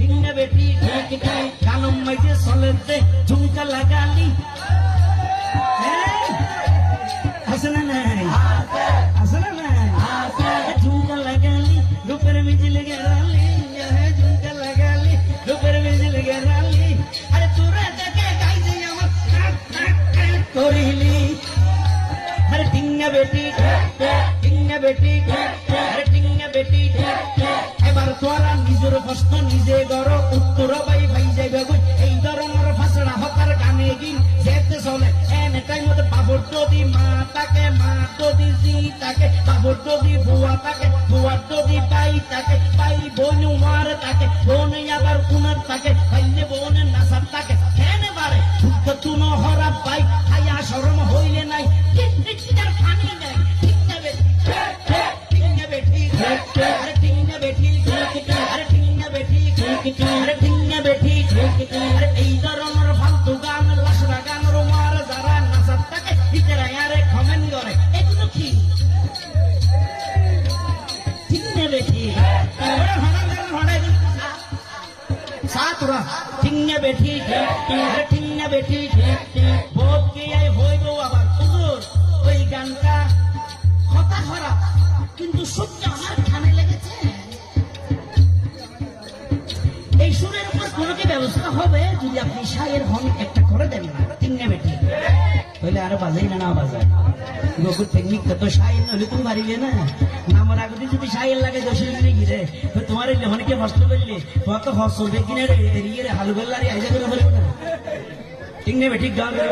ঠিক না বেটি কানম মাইতে চলেতে ঝুমকা লাগালি আছে না নাই আছে না নাই ঝুমকা লাগালি রূপের মিজিলে গেরালি ঝুমকা লাগালি রূপের মিজিলে গেরালি আরে তোরা দেখে গাইছে আমার করিলি আরে টিঙ্গা বেটি টিঙ্গা বেটি আরে টিঙ্গা বেটি এবার তোরা নিজের প্রশ্ন নিজে গড় উত্তর পাই ভাই যাইবে এই ধরনের ভাষা হকার গানে গিন যেতে চলে এনে টাইম মতো বাবুর যদি মা তাকে মা যদি জি তাকে বাবুর যদি বুয়া তাকে বুয়ার যদি পাই তাকে পাই বোন মার তাকে বোন আবার উনার তাকে পাইলে বোন নাসার তাকে এনে বারে শুদ্ধ তুন হরা পাই খাইয়া শরম হইলে নাই টিকটিকার পানি নাই টিঙ্গা বেটি আরে টিঙ্গা বেটি আরে টিঙ্গা বেটি আরে টিঙ্গা বেটি আরে এই ধরনের ফালতু গান লাসরা গান রোমার যারা নাচার তাকে ভিতরে আরে কমেন্ট করে এগুলো কি টিঙ্গা বেটি সাতরা টিঙ্গা বেটি আরে টিঙ্গা বেটি বহুত কি আই হইব আবার হুজুর ওই গানটা কথা খারাপ কিন্তু সত্যি আমার কানে লেগেছে এই সুরের উপর কোনো কি ব্যবস্থা হবে যদি আপনি শায়ের হন একটা করে দেন না টিঙ্গা বেটি তাহলে আরো বাজাই না বাজায় গোকুর টেকনিক তো শায়ের নইলে তুমি পারিলে না আমার আগে যদি শায়ের লাগে দোষের দিনে গিরে তোমার এই লেহনকে কষ্ট করলে তোমার তো হস চলবে কিনে রে হালু বেল্লারি আইজা করে বলবো না টিঙ্গা বেটি গান করে